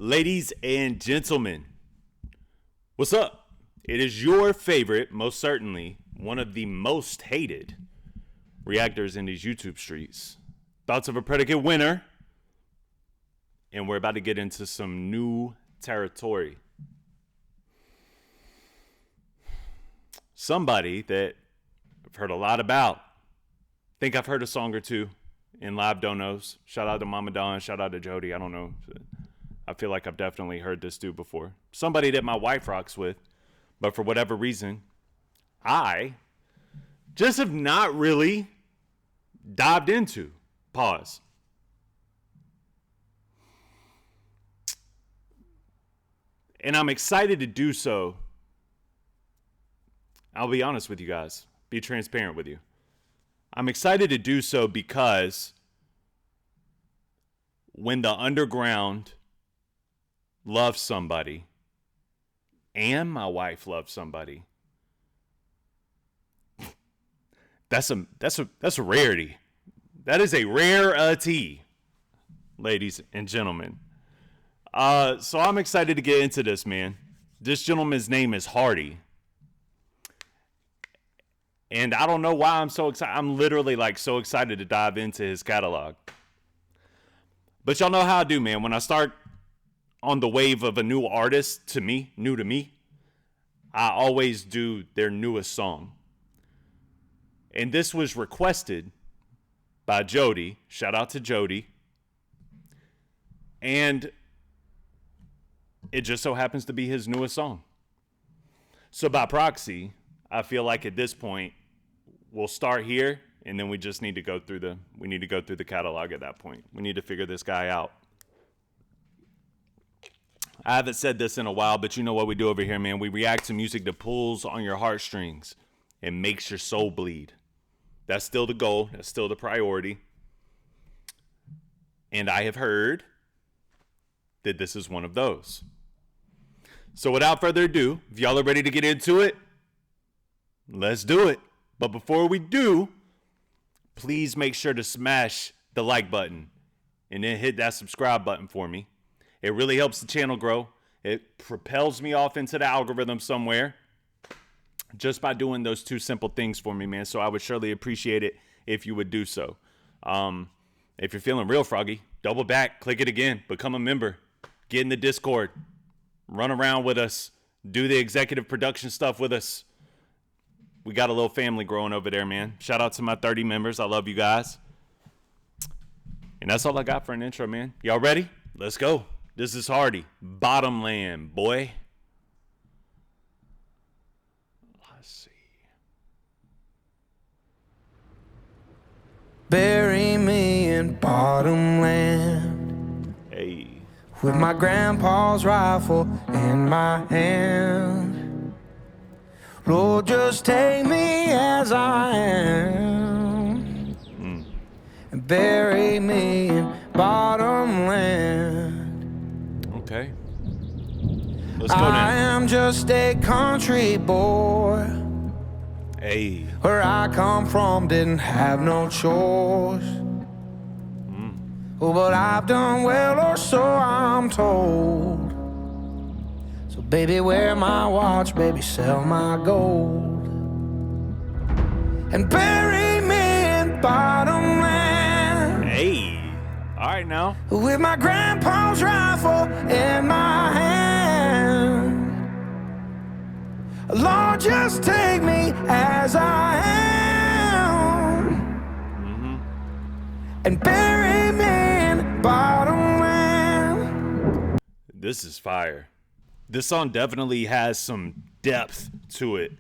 Ladies and gentlemen, what's up? It is your favorite, most certainly, one of the most hated reactors in these YouTube streets. Thoughts of a predicate winner. And we're about to get into some new territory. Somebody that I've heard a lot about. Think I've heard a song or two in live donos. Shout out to Mama Don. Shout out to Jody. I don't know. I feel like I've definitely heard this dude before. Somebody that my wife rocks with. But for whatever reason, I just have not really dived into. Pause. And I'm excited to do so. I'll be honest with you guys. Be transparent with you. I'm excited to do so because when the underground loves somebody and my wife loves somebody, that's a rarity. That is a rarity, ladies and gentlemen. So I'm excited to get into this, man. This gentleman's name is Hardy. And I don't know why I'm so excited. I'm literally so excited to dive into his catalog. But y'all know how I do, man. When I start on the wave of a new artist to me, new to me, I always do their newest song. And this was requested by Jody. Shout out to Jody. And it just so happens to be his newest song. So by proxy, I feel like at this point, we'll start here, and then we just need to go through the catalog at that point. We need to figure this guy out. I haven't said this in a while, but you know what we do over here, man. We react to music that pulls on your heartstrings and makes your soul bleed. That's still the goal. That's still the priority. And I have heard that this is one of those. So without further ado, if y'all are ready to get into it, let's do it. But before we do, please make sure to smash the like button and then hit that subscribe button for me. It really helps the channel grow. It propels me off into the algorithm somewhere just by doing those two simple things for me, man. So I would surely appreciate it if you would do so. If you're feeling real froggy, double back, click it again, become a member, get in the Discord, run around with us, do the executive production stuff with us. We got a little family growing over there, man. Shout out to my 30 members. I love you guys. And that's all I got for an intro, man. Y'all ready? Let's go. This is Hardy. Bottomland, boy. Let's see. Bury me in Bottomland. Hey. With my grandpa's rifle in my hand. Lord, just take me as I am and bury me in Bottomland. Okay. Let's go I now. am just a country boy. Hey. Where I come from didn't have no choice. Oh, but I've done well, or so I'm told. So baby, wear my watch, baby, sell my gold. And bury me in Bottomland. Hey. All right now. With my grandpa's rifle in my hand. Lord, just take me as I am. And bury me in Bottomland. This is fire. This song definitely has some depth to it.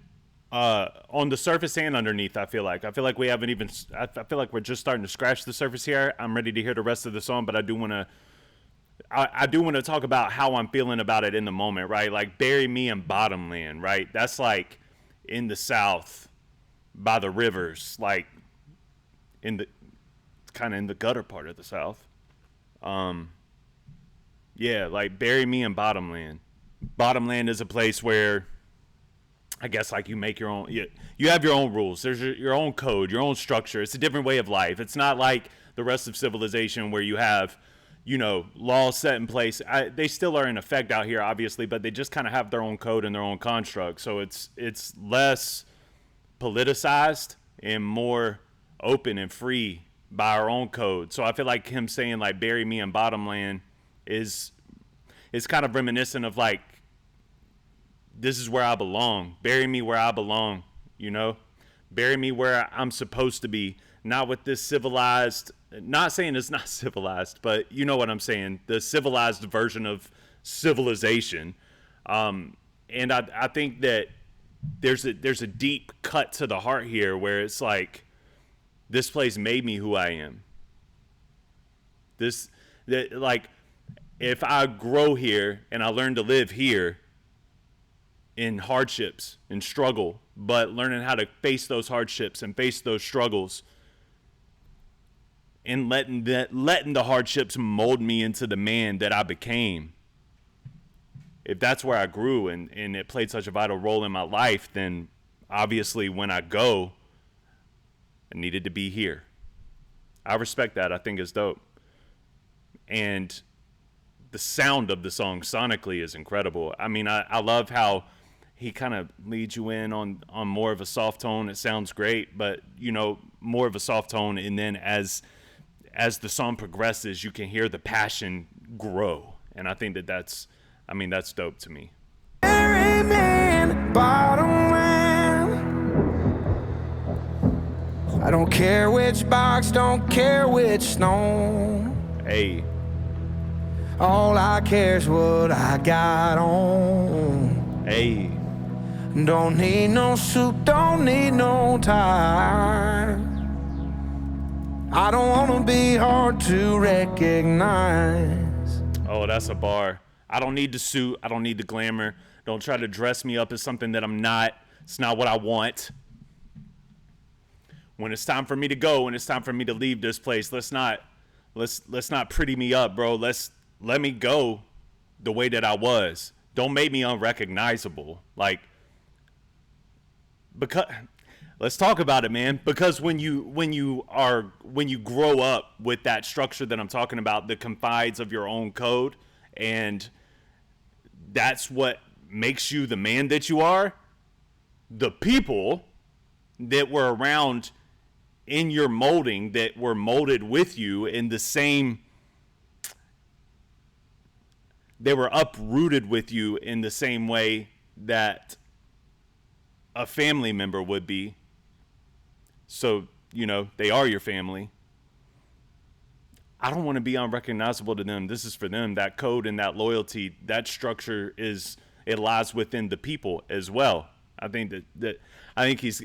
On the surface and underneath, I feel like we haven't even, I feel like we're just starting to scratch the surface here. I'm ready to hear the rest of the song, but I do want to talk about how I'm feeling about it in the moment, right? Like bury me in Bottomland, right? That's like in the South by the rivers, like kind of in the gutter part of the South. Yeah, like bury me in Bottomland. Bottomland is a place where I guess like you make your own, you have your own rules. There's your own code, your own structure. It's a different way of life. It's not like the rest of civilization where you have laws set in place. They still are in effect out here, obviously, but they just kind of have their own code and their own construct. So it's less politicized and more open and free by our own code. So I feel like him saying like bury me in Bottomland is kind of reminiscent of like, this is where I belong. Bury me where I belong, bury me where I'm supposed to be, not with this civilized, not saying it's not civilized, but you know what I'm saying, the civilized version of civilization. And I think that there's a deep cut to the heart here where it's like, this place made me who I am. Like, if I grow here and I learn to live here in hardships and struggle, but learning how to face those hardships and face those struggles and letting the hardships mold me into the man that I became. If that's where I grew and it played such a vital role in my life, then obviously when I go, I needed to be here. I respect that. I think it's dope. And the sound of the song sonically is incredible. I mean, I love how he kind of leads you in on more of a soft tone. It sounds great, but more of a soft tone, and then as the song progresses, you can hear the passion grow. And I think that's dope to me. Amen, Bottomland. I don't care which box, don't care which stone. Hey. All I care is what I got on. Hey. Don't need no suit, don't need no tie. I don't wanna be hard to recognize. Oh, that's a bar. I don't need the suit. I don't need the glamour. Don't try to dress me up as something that I'm not. It's not what I want. When it's time for me to go, when it's time for me to leave this place, let's not pretty me up, bro. Let me go the way that I was. Don't make me unrecognizable. Like, because let's talk about it, man. Because when you grow up with that structure that I'm talking about, the confines of your own code, and that's what makes you the man that you are, the people that were around in your molding, that were molded with you in the same, they were uprooted with you in the same way that a family member would be. So, they are your family. I don't want to be unrecognizable to them. This is for them. That code and that loyalty, that structure it lies within the people as well. I think he's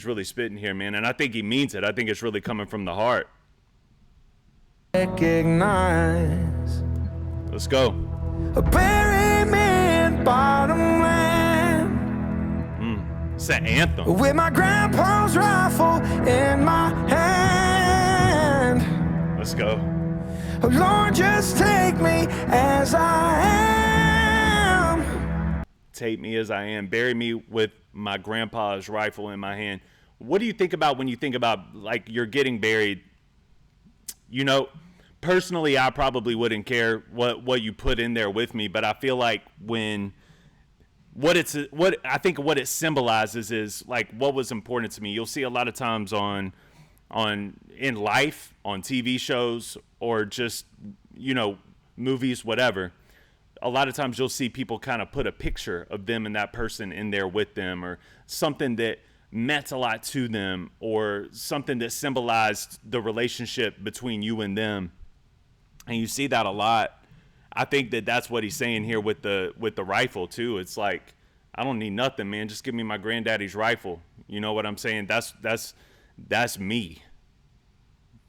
really spitting here, man, and I think he means it. I think it's really coming from the heart. Recognize. Let's go. Bury me in Bottomland. It's an anthem. With my grandpa's rifle in my hand. Let's go. Oh, Lord, just take me as I am. Take me as I am. Bury me with my grandpa's rifle in my hand. What do you think about when you think about, like, you're getting buried? Personally, I probably wouldn't care what you put in there with me, but I feel like what it symbolizes is like what was important to me. You'll see a lot of times in life, on TV shows, or just movies, whatever. A lot of times you'll see people kind of put a picture of them and that person in there with them, or something that meant a lot to them, or something that symbolized the relationship between you and them. And you see that a lot. I think that's what he's saying here with the rifle too. It's like, I don't need nothing, man. Just give me my granddaddy's rifle. You know what I'm saying? That's me.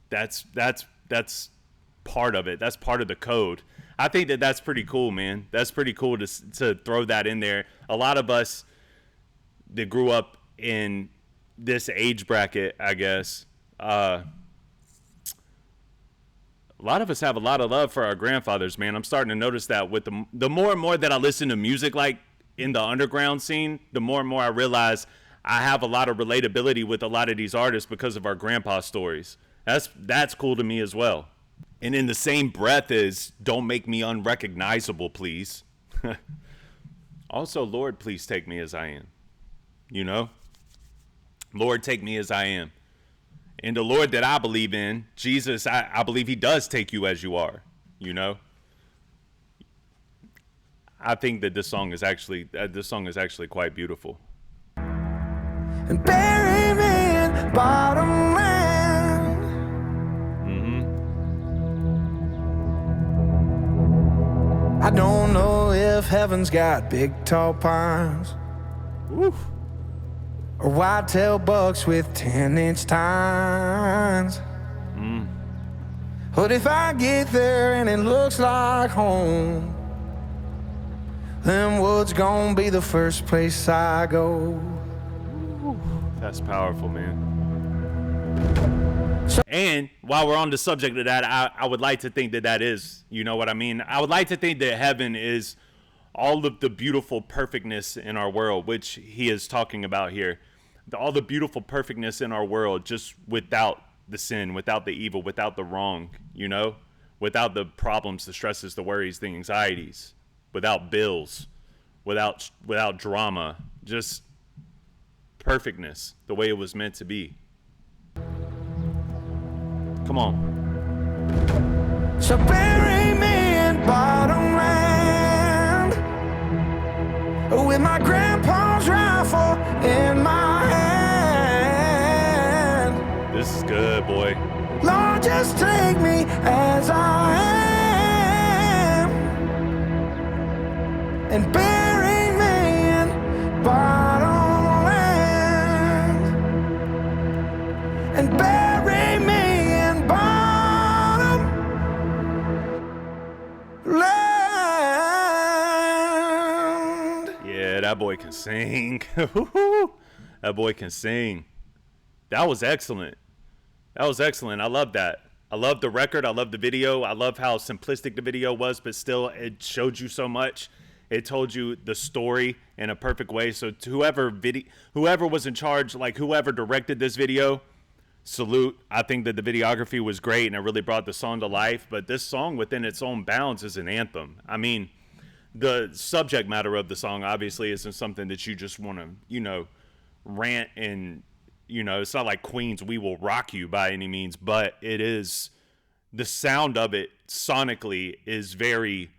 That's part of it. That's part of the code. I think that's pretty cool, man. That's pretty cool to throw that in there. A lot of us that grew up in this age bracket, I guess, a lot of us have a lot of love for our grandfathers, man. I'm starting to notice that with the more and more that I listen to music, like in the underground scene, the more and more I realize I have a lot of relatability with a lot of these artists because of our grandpa stories. That's cool to me as well. And in the same breath is, don't make me unrecognizable, please. Also, Lord, please take me as I am. You know? Lord, take me as I am. And the Lord that I believe in, Jesus, I believe he does take you as you are. You know? I think that this song is actually quite beautiful. And bury me in Bottomland. I don't know if heaven's got big tall pines. Woo. Or white-tailed bucks with 10-inch tines. But if I get there and it looks like home, them woods gon' be the first place I go. That's powerful, man. And while we're on the subject of that, I would like to think that is, you know what I mean? I would like to think that heaven is all of the beautiful perfectness in our world, which he is talking about here. All the beautiful perfectness in our world, just without the sin, without the evil, without the wrong, you know? Without the problems, the stresses, the worries, the anxieties, without bills, without drama, just perfectness, the way it was meant to be. Come on. So bury me in Bottomland, with my grandpa's rifle in my hand. This is good, boy. Lord, just take me as I am, and bury me in Bottomland, and bury me in Bottomland. Yeah, that boy can sing. That boy can sing. That was excellent. That was excellent. I love that. I love the record. I love the video. I love how simplistic the video was, but still it showed you so much. It told you the story in a perfect way. So to whoever was in charge, like whoever directed this video, salute. I think that the videography was great and it really brought the song to life. But this song within its own bounds is an anthem. I mean, the subject matter of the song obviously isn't something that you just want to, you know, rant and, you know, it's not like Queen's We Will Rock You by any means, but it is, the sound of it sonically is very,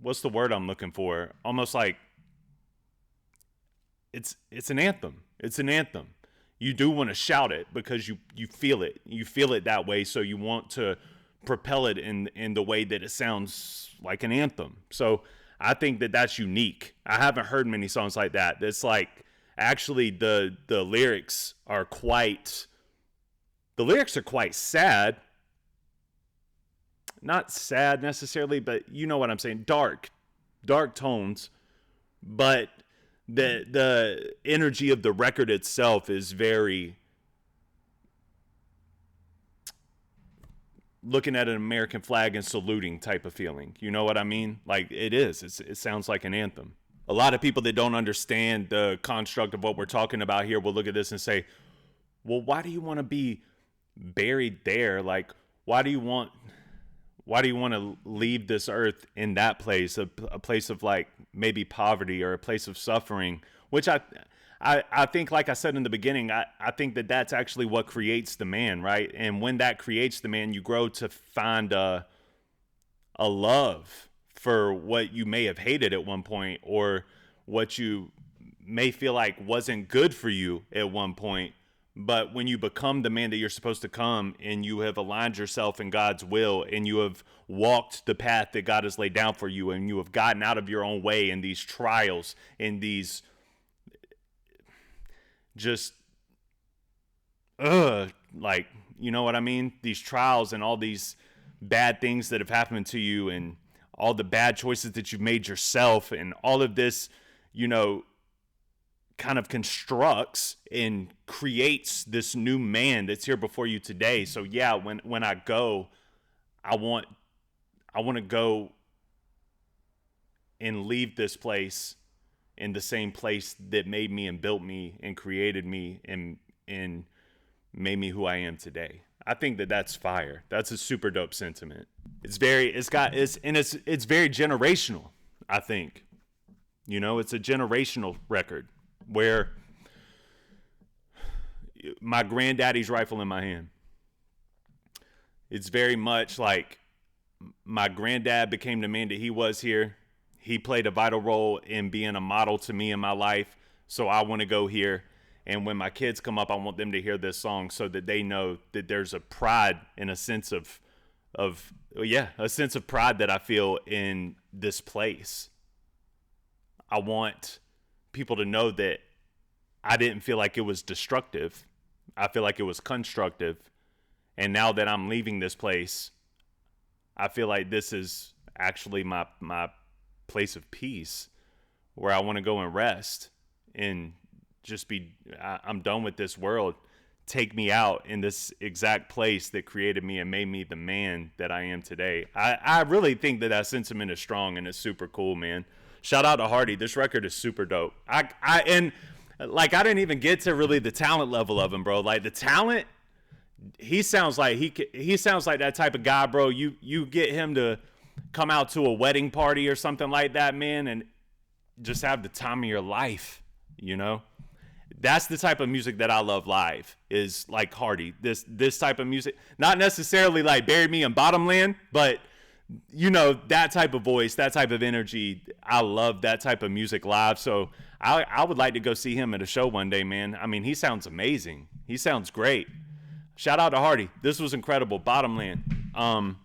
what's the word I'm looking for? Almost like it's an anthem. It's an anthem. You do want to shout it because you feel it. You feel it that way, so you want to propel it in the way that it sounds like an anthem. So I think that that's unique. I haven't heard many songs like that. It's like, actually the lyrics are quite sad. Not sad necessarily, but you know what I'm saying. Dark tones, but the energy of the record itself is very, looking at an American flag and saluting type of feeling. You know what I mean? Like it sounds like an anthem. A lot of people that don't understand the construct of what we're talking about here will look at this and say, well, why do you want to be buried there? Like, why do you want to leave this earth in that place, a place of like maybe poverty or a place of suffering, which I think, like I said in the beginning, I think that that's actually what creates the man, right? And when that creates the man, you grow to find a love for what you may have hated at one point, or what you may feel like wasn't good for you at one point. But when you become the man that you're supposed to come, and you have aligned yourself in God's will, and you have walked the path that God has laid down for you, and you have gotten out of your own way in these trials, in these just, like, you know what I mean? These trials and all these bad things that have happened to you, and all the bad choices that you've made yourself, and all of this, you know, kind of constructs and creates this new man that's here before you today. So yeah, when I go, I want to go and leave this place in the same place that made me and built me and created me and made me who I am today. I think that that's fire. That's a super dope sentiment. It's very generational, I think. You know, it's a generational record where my granddaddy's rifle in my hand. It's very much like my granddad became the man that he was here. He played a vital role in being a model to me in my life. So I want to go here. And when my kids come up, I want them to hear this song so that they know that there's a pride and a sense of a sense of pride that I feel in this place. I want people to know that I didn't feel like it was destructive. I feel like it was constructive. And now that I'm leaving this place, I feel like this is actually my place of peace, where I want to go and rest and just I'm done with this world. Take me out in this exact place that created me and made me the man that I am today. I really think that sentiment is strong, and it's super cool, man. Shout out to Hardy. This record is super dope. I didn't even get to really the talent level of him, bro. Like the talent, he sounds like he sounds like that type of guy, bro. You get him to come out to a wedding party or something like that, man, and just have the time of your life, you know? That's the type of music that I love live, is like Hardy. This type of music, not necessarily like Bury Me in Bottomland, but you know, that type of voice, that type of energy. I love that type of music live. So I would like to go see him at a show one day, man. I mean, he sounds amazing. He sounds great. Shout out to Hardy. This was incredible. Bottomland. I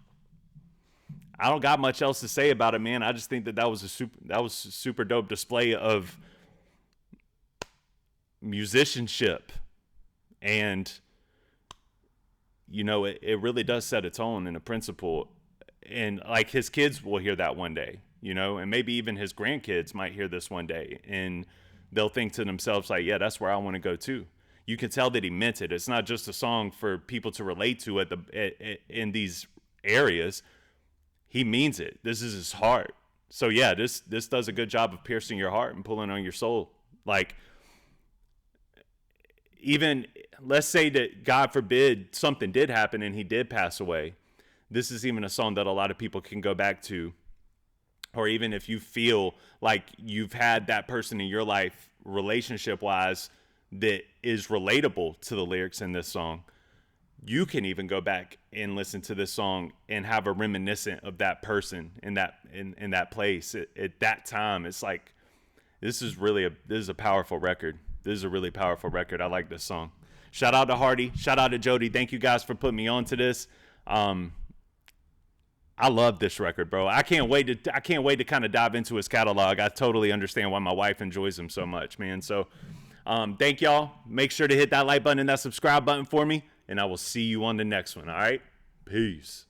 don't got much else to say about it, man. I just think that was a super dope display of musicianship, and you know, it really does set a tone and a principle, and like his kids will hear that one day, you know, and maybe even his grandkids might hear this one day, and they'll think to themselves like, yeah, that's where I want to go too. You can tell that he meant it. It's not just a song for people to relate to in these areas. He means it. This is his heart. So yeah, this does a good job of piercing your heart and pulling on your soul. Like, even let's say that God forbid something did happen and he did pass away. This is even a song that a lot of people can go back to. Or even if you feel like you've had that person in your life relationship wise that is relatable to the lyrics in this song, you can even go back and listen to this song and have a reminiscent of that person in that place at that time. It's like, this is a powerful record. This is a really powerful record. I like this song. Shout out to Hardy. Shout out to Jody. Thank you guys for putting me on to this. I love this record, bro. I can't wait to kind of dive into his catalog. I totally understand why my wife enjoys him so much, man. So, thank y'all. Make sure to hit that like button and that subscribe button for me, and I will see you on the next one. All right? Peace.